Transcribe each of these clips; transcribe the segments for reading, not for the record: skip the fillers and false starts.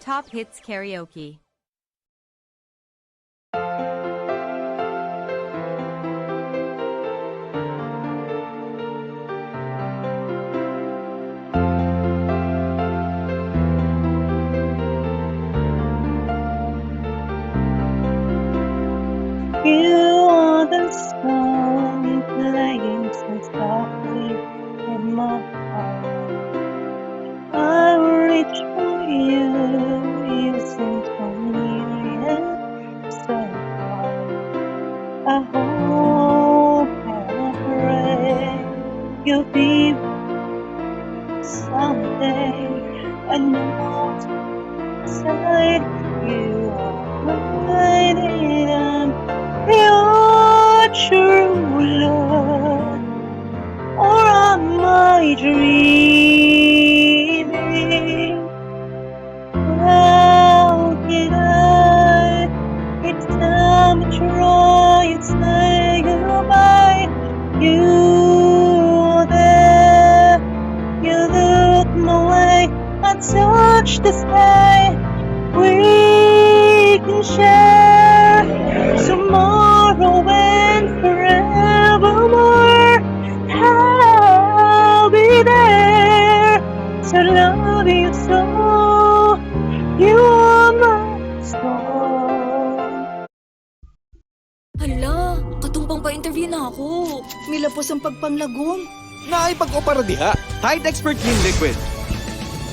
Top Hits Karaoke. You are the song playing so softly in my heart. I reach for you, you seem so near and so far. I hope and I pray you'll be someday. I know inside you are mine and I'm your true love, or am I dreaming? How can I? It's time to try and say goodbye. You are there, you look my way, I touch the sky. We can share tomorrow and forevermore. I'll be there to love you so. You are my star. Hala, katumbang pa interview na ako. Milapos ang pagpanglagom. Naipag-opera diha, Tide Expert Clean Liquid.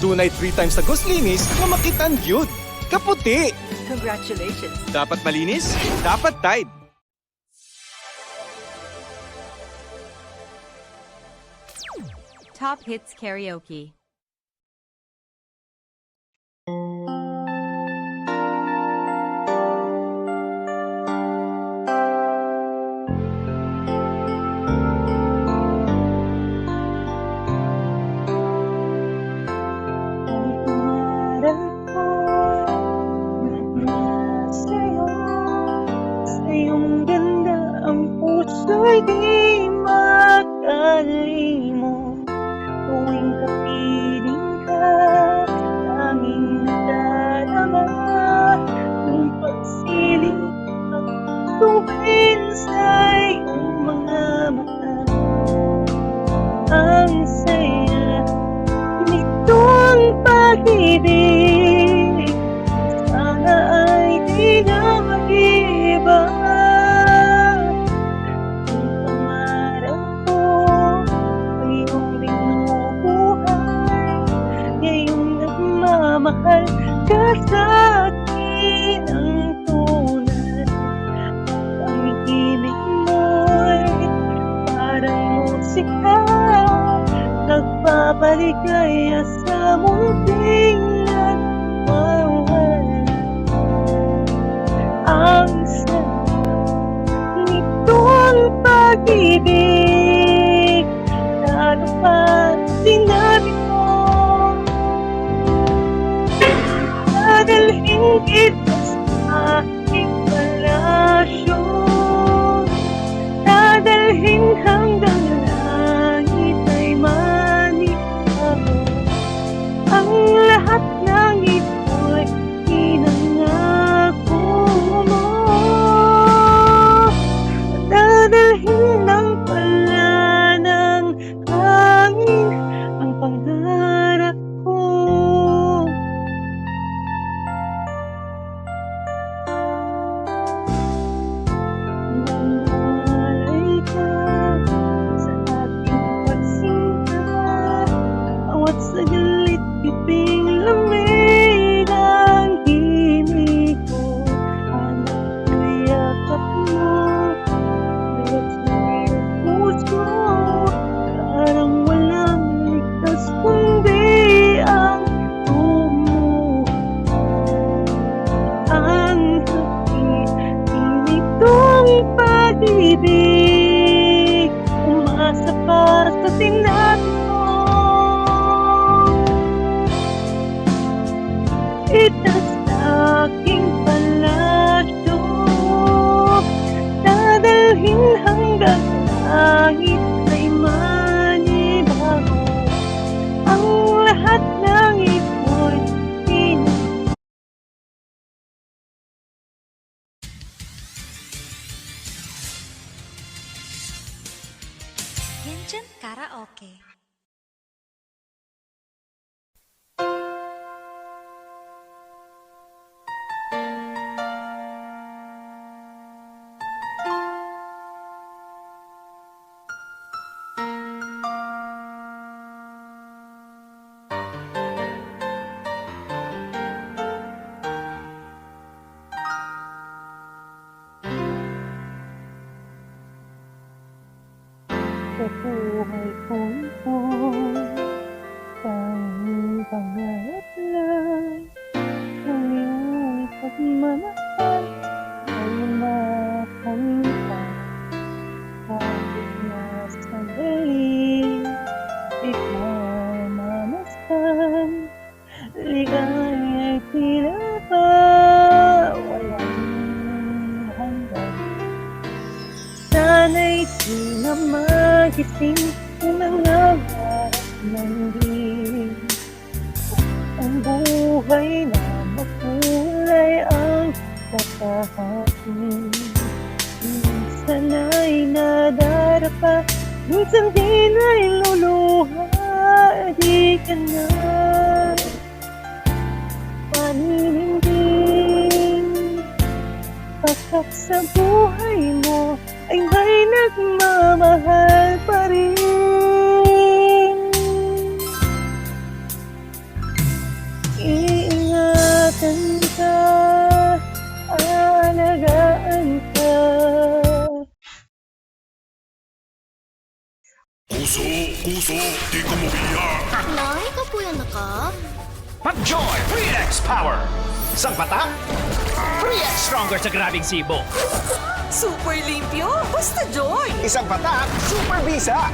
Tunay 3 times na linis na makitan gyud. Kaputi! Congratulations. Dapat malinis? Dapat Tide. Top Hits Karaoke. Puso'y di makalimot tuwing kapiling ka, tanging nadarama ng pagsiling at tuwin sa iyong mga mata. Ang saya nitong pag-ibig, sana ay di na mag-iba. Mahal ka sa akin ang tunay. Ang ibig mo'y parang musika, nagpapaligaya sa munting nagmawala. Ang sarap nitong pag-ibig, lalo pa sinabi mo, dadalhin kita sa aking palasyo, dadalhin hanggang langit ay manikaw. Ang lahat ng ito'y pinangako mo, dadalhin ng palasyo. Genshin Karaoke. Sa buhay kong ito, tanging pangarap lang ang iyong pagmamahal ay makamtan. Kahit na sandali, ikaw mamasdan, ligaya'y tila ba walang hanggan. Sana'y di na magising ang nangangarap ng di. Ang buhay na makulay ang kakahain. Minsan ay nadarapa, minsan din ay luluha. Di ka na panininding, pagkat sa buhay mo ay may nagmamahal pa rin. Iingatan ka, alagaan ka. Kuso, di ko mo biyak. Nay, ikaw po yan naka? Mag-Joy 3X Power! Isang patak, 3X stronger sa grabing sibo. Super limpyo! Basta Joy! Isang patak, super bisa!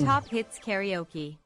Top Hits Karaoke.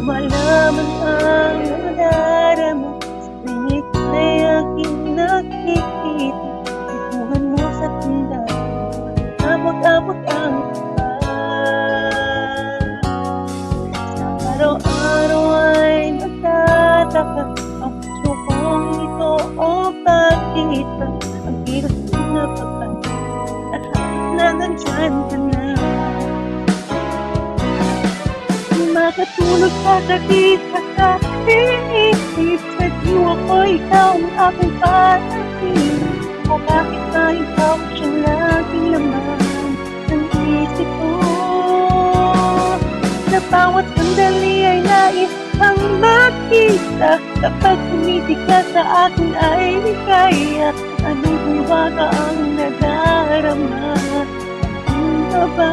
Malaman ang nadarama sa pinig na'y aking nakikita. Ituhan mo sa tanda, abot-abot ang tapat. Sa araw-araw ay nagtataka ang puso kong ito o bakit ba ang hirap na pagpapit at na nandyan ka na. Makatulog ka sa kita ka, iisip sa diwa ko ikaw ang aking panahin. O bakit ba ikaw siyang laging laman ng isip ko? Sa bawat sandali ay nais ang makita. Kapag tumitig ka sa akin ay ligaya. Anong buwaga ang nadarama? Ano ka ba?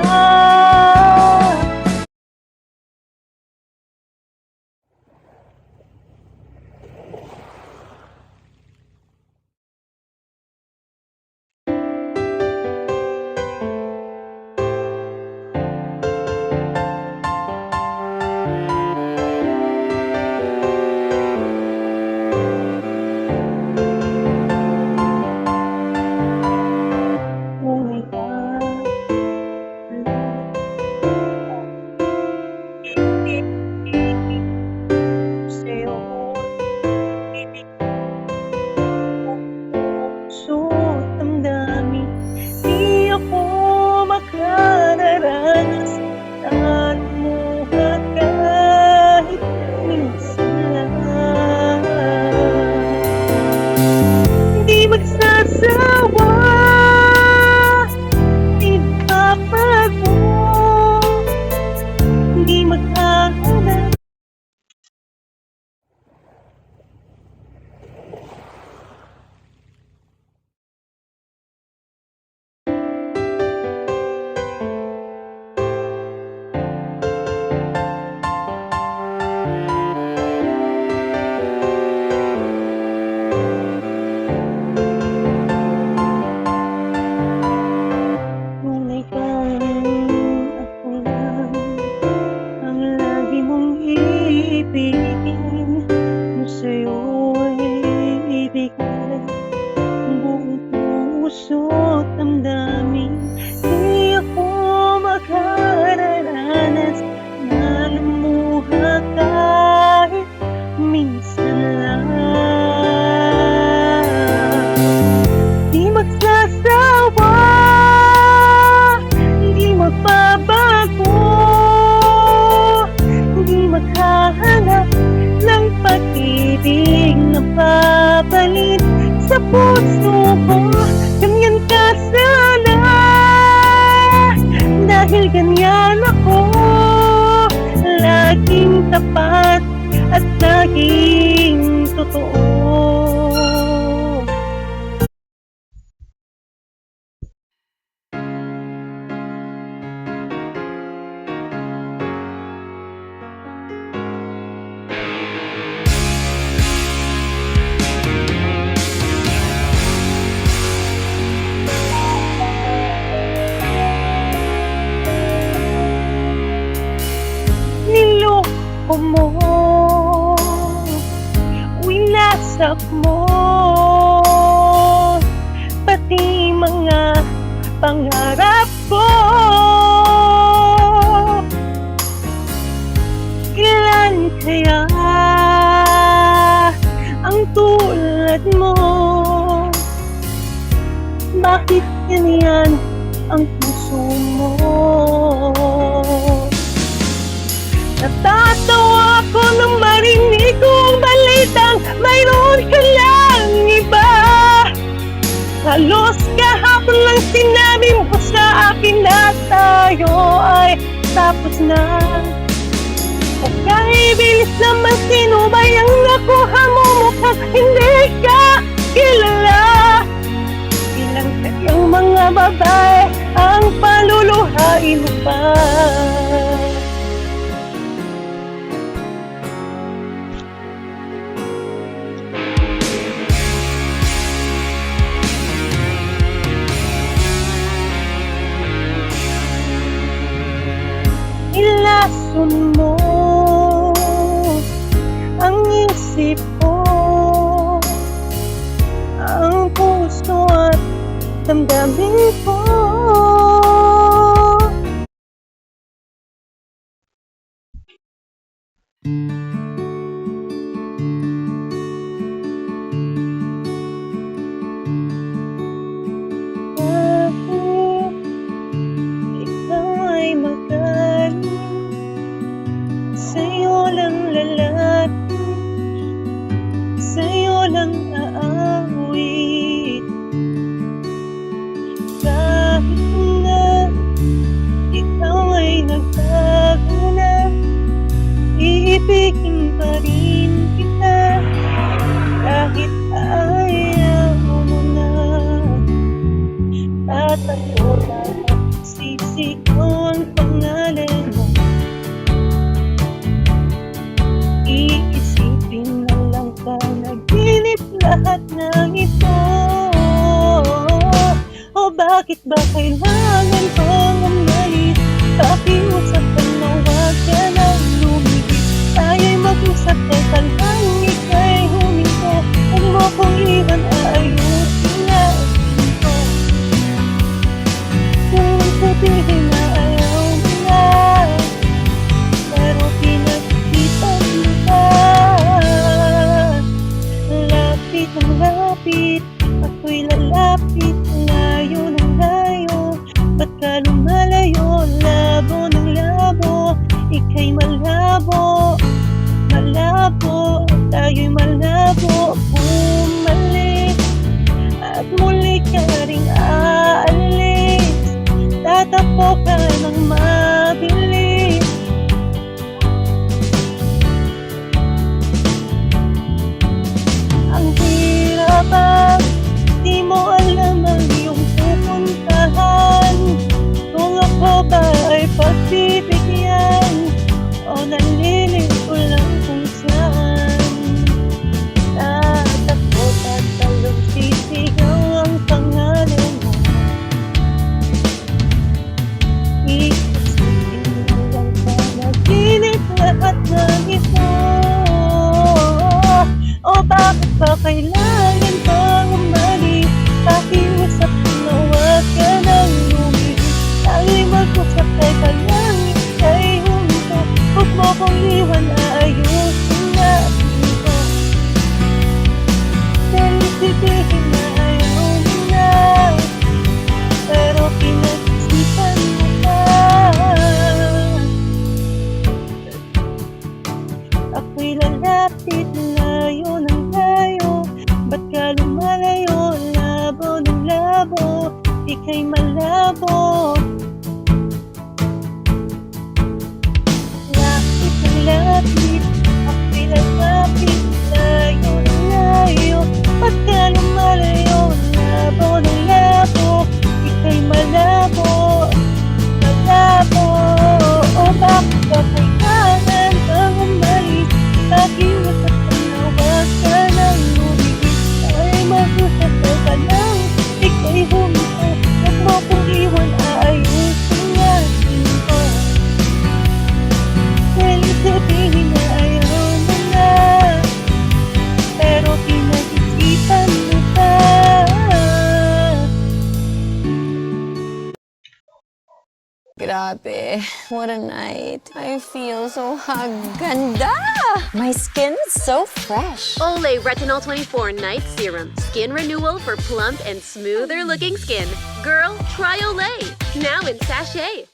Kung ikaw ibigay ang buong puso't damdamin. Di ako makararanas na lumuha kahit minsan lang. Di magsasawa, di magbabago, di maghahanap ng pag-ibig na papalit sa puso ko. Ganyan ka sana, dahil ganyan ako, laging tapat at laging totoo. Niloko mo, winasak mo, pati mga pangarap ko. Ilan kaya ang tulad mo? Bakit ganyan ang puso mo? Natatawa ko nang marinig kong balitang mayroon ka lang iba. Halos kahapon lang sinabi mo sa akin na tayo ay tapos na. O kahit bilis naman, sino ba yung nakuha mo mukhang hindi ka kilala? Ilang kayang mga babae ang paluluhain mo pa? Ilason mo ang isip ko, ang puso at damdamin ko. Bakit ikaw ay magaling? Sa'yo lang lalapit, sa'yo lang aawit. Kahit na ikaw ay nagbago na, iibigin pa rin kita. Kahit ayaw mo na, tatayo lang at sisigaw ang pangalan mo. Iisipin na lang panaginip lahat ng ito. O bakit ba kailangan kong umalis? Pakiusap ka na huwag ka nang lumigit. Tayo'y mag-usap, teka lang, ika'y huminto. Huwag mo kong iwan, aayusin natin ko. Kung sabihin na ayaw mo na, pero pinagkita mo pa. Lapit ng lapit, ako'y lalapit. Layo ng layo, ba't ka lumalayo? Labo ng labo, ika'y malabo. Malabo, tayo'y malabo. Bumalik at muli ka ring aalis. Tatakbo ka ng mabilis. Ang hirap ang di mo alam ang iyong pupuntahan. Kung ako ba ay pagbibigyan o nalilito lang kung saan. Tatakbo Grabe. What a night. I feel so ganda. My skin is so fresh. Olay Retinol 24 Night Serum. Skin renewal for plump and smoother looking skin. Girl, try Olay. Now in sachet.